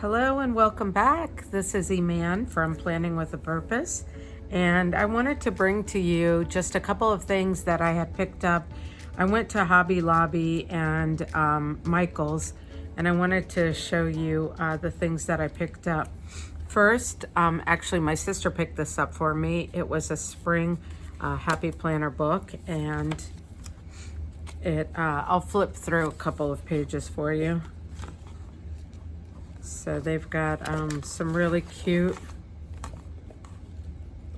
Hello and welcome back. This is Eman from Planning with a Purpose, and I wanted to bring to you just a couple of things that I had picked up. I went to Hobby Lobby and Michael's, and I wanted to show you the things that I picked up. First, actually my sister picked this up for me. It was a spring Happy Planner book, and I'll flip through a couple of pages for you. So they've got some really cute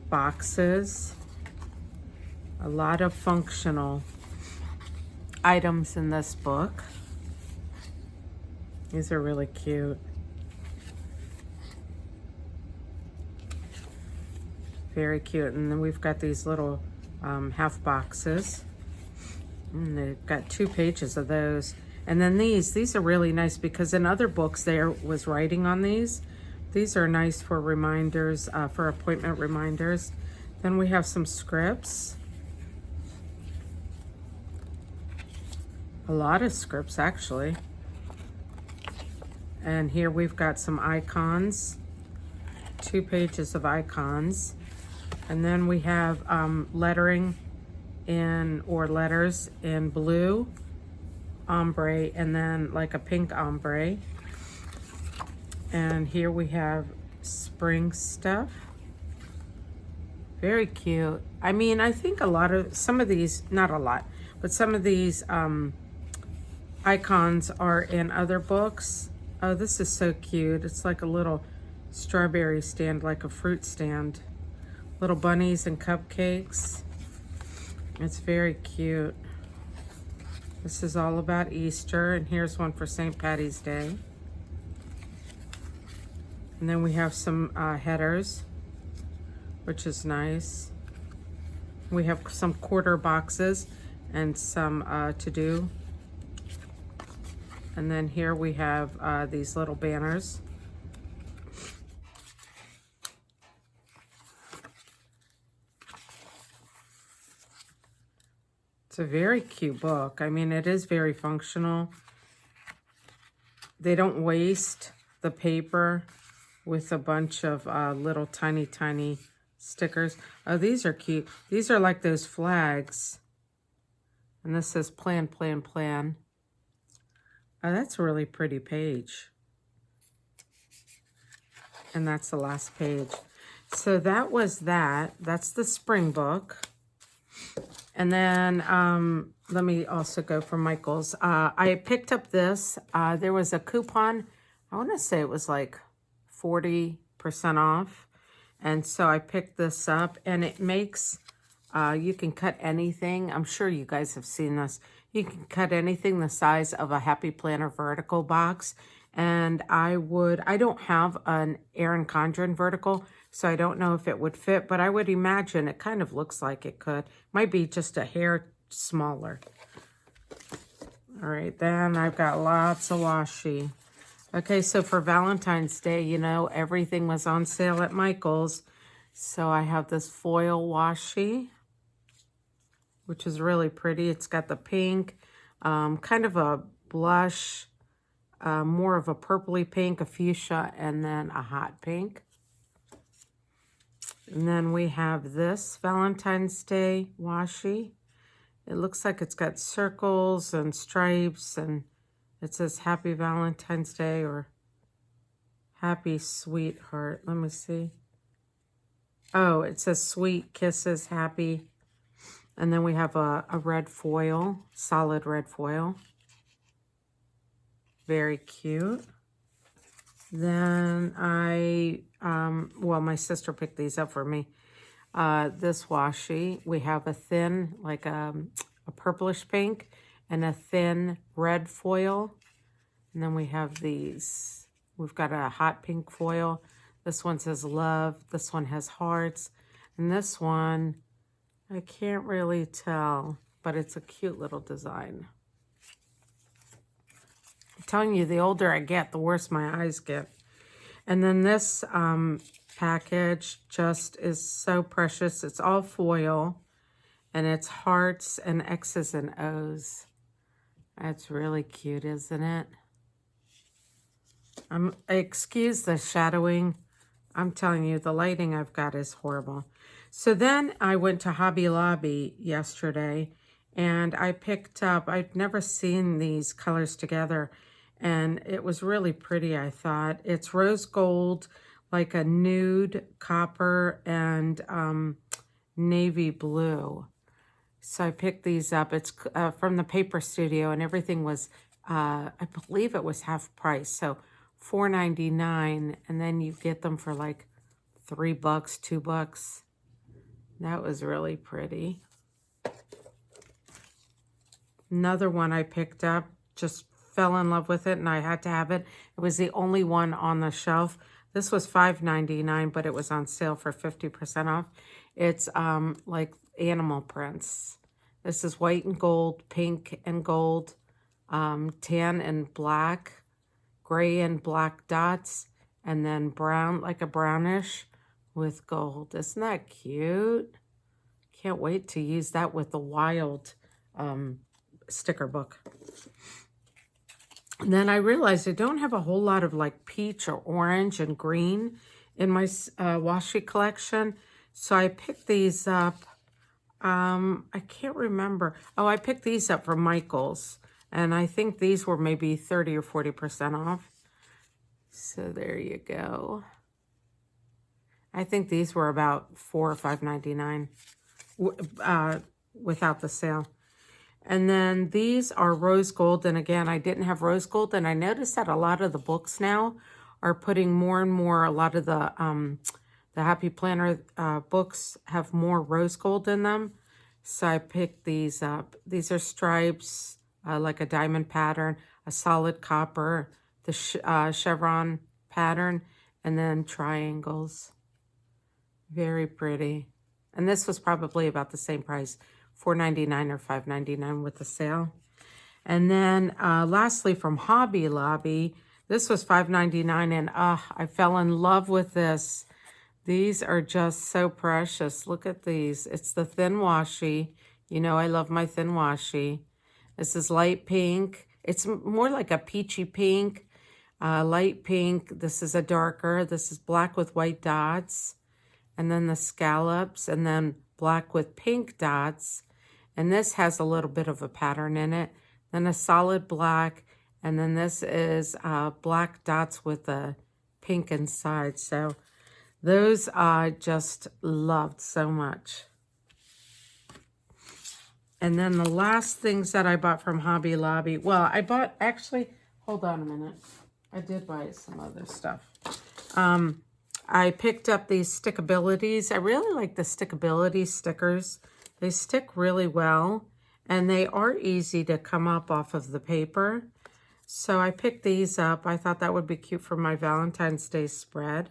boxes, a lot of functional items in this book. These are really cute. Very cute. And then we've got these little half boxes. And they've got 2 pages of those. And then these are really nice because in other books there was writing on these. These are nice for reminders, for appointment reminders. Then we have some scripts. A lot of scripts actually. And here we've got some icons, 2 pages of icons. And then we have lettering or letters in blue, ombre, and then like a pink ombre. And here we have spring stuff. Very cute. I mean, I think some of these, not a lot, but some of these icons are in other books. Oh, this is so cute. It's like a little strawberry stand, like a fruit stand. Little bunnies and cupcakes. It's very cute. This is all about Easter, and here's one for St. Patty's Day. And then we have some headers, which is nice. We have some quarter boxes and some to-do. And then here we have these little banners. It's a very cute book. I mean, it is very functional. They don't waste the paper with a bunch of little tiny stickers. Oh, these are cute. These are like those flags. And this says plan, plan, plan. Oh, that's a really pretty page. And that's the last page. So that was that. That's the spring book. And then let me also go for Michael's. I picked up this. There was a coupon. I want to say it was like 40% off. And so I picked this up, and it makes, you can cut anything. I'm sure you guys have seen this. You can cut anything the size of a Happy Planner vertical box. And I don't have an Erin Condren vertical, so I don't know if it would fit, but I would imagine it kind of looks like it could. Might be just a hair smaller. All right, then I've got lots of washi. Okay, so for Valentine's Day, you know, everything was on sale at Michael's. So I have this foil washi, which is really pretty. It's got the pink, kind of a blush, more of a purpley pink, a fuchsia, and then a hot pink. And then we have this Valentine's Day washi. It looks like it's got circles and stripes, and it says Happy Valentine's Day or Happy Sweetheart. Let me see. Oh, it says Sweet Kisses, Happy. And then we have a red foil, solid red foil. Very cute. Then well, my sister picked these up for me. This washi, we have a thin, like a purplish pink, and a thin red foil. And then we have these. We've got a hot pink foil. This one says love. This one has hearts. And this one, I can't really tell, but it's a cute little design. I'm telling you, the older I get, the worse my eyes get. And then this package just is so precious. It's all foil, and it's hearts and X's and O's. That's really cute, isn't it? Excuse the shadowing. I'm telling you, the lighting I've got is horrible. So then I went to Hobby Lobby yesterday and I picked up, I'd never seen these colors together, and it was really pretty, I thought. It's rose gold, like a nude copper, and navy blue. So I picked these up. It's from the Paper Studio, and everything was, I believe it was half price. So $4.99, and then you get them for like $3, $2. That was really pretty. Another one I picked up, just fell in love with it, and I had to have it. It was the only one on the shelf. This was $5.99, but it was on sale for 50% off. It's like animal prints. This is white and gold, pink and gold, tan and black, gray and black dots, and then brown, like a brownish with gold. Isn't that cute? Can't wait to use that with the wild sticker book. And then I realized I don't have a whole lot of like peach or orange and green in my washi collection. So I picked these up. I can't remember. Oh, I picked these up from Michael's. And I think these were maybe 30 or 40% off. So there you go. I think these were about $4 or $5.99 without the sale. And then these are rose gold. And again, I didn't have rose gold. And I noticed that a lot of the books now are putting more and more, a lot of the Happy Planner books have more rose gold in them. So I picked these up. These are stripes, like a diamond pattern, a solid copper, the chevron pattern, and then triangles. Very pretty. And this was probably about the same price, $4.99 or $5.99 with the sale. And then lastly from Hobby Lobby, this was $5.99, and I fell in love with this. These are just so precious. Look at these. It's the thin washi. You know I love my thin washi. This is light pink. It's more like a peachy pink, light pink. This is a darker. This is black with white dots. And then the scallops, and then black with pink dots. And this has a little bit of a pattern in it. Then a solid black. And then this is black dots with a pink inside. So those I just loved so much. And then the last things that I bought from Hobby Lobby. Well, I bought, actually, hold on a minute. I did buy some other stuff. I picked up these stickabilities. I really like the stickability stickers. They stick really well, and they are easy to come up off of the paper. So I picked these up. I thought that would be cute for my Valentine's Day spread.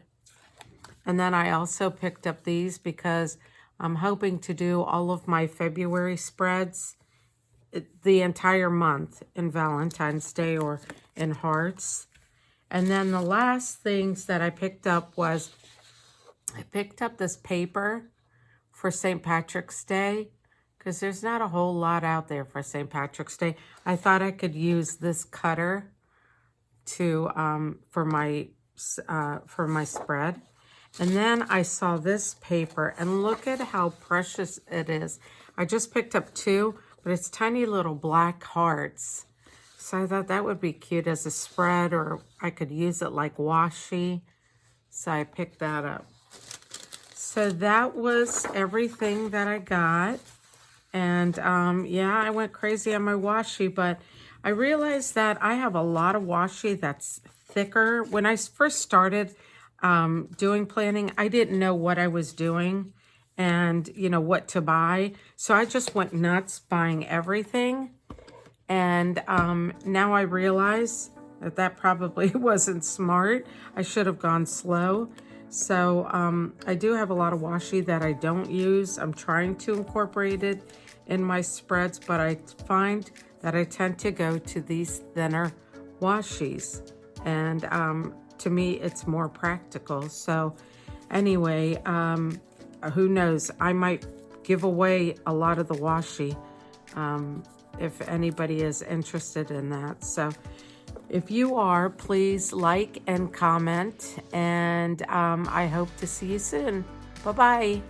And then I also picked up these because I'm hoping to do all of my February spreads the entire month in Valentine's Day or in hearts. And then the last things that I picked up was I picked up this paper for St. Patrick's Day because there's not a whole lot out there for St. Patrick's Day. I thought I could use this cutter to for my spread. And then I saw this paper, and look at how precious it is. I just picked up two, but it's tiny little black hearts. So I thought that would be cute as a spread, or I could use it like washi. So I picked that up. So that was everything that I got. And yeah, I went crazy on my washi, but I realized that I have a lot of washi that's thicker. When I first started doing planning, I didn't know what I was doing and, you know, what to buy. So I just went nuts buying everything. And now I realize that that probably wasn't smart. I should have gone slow. So I do have a lot of washi that I don't use. I'm trying to incorporate it in my spreads, but I find that I tend to go to these thinner washis. And to me, it's more practical. So anyway, who knows? I might give away a lot of the washi if anybody is interested in that. So If you are, please like and comment, and I hope to see you soon. Bye-bye.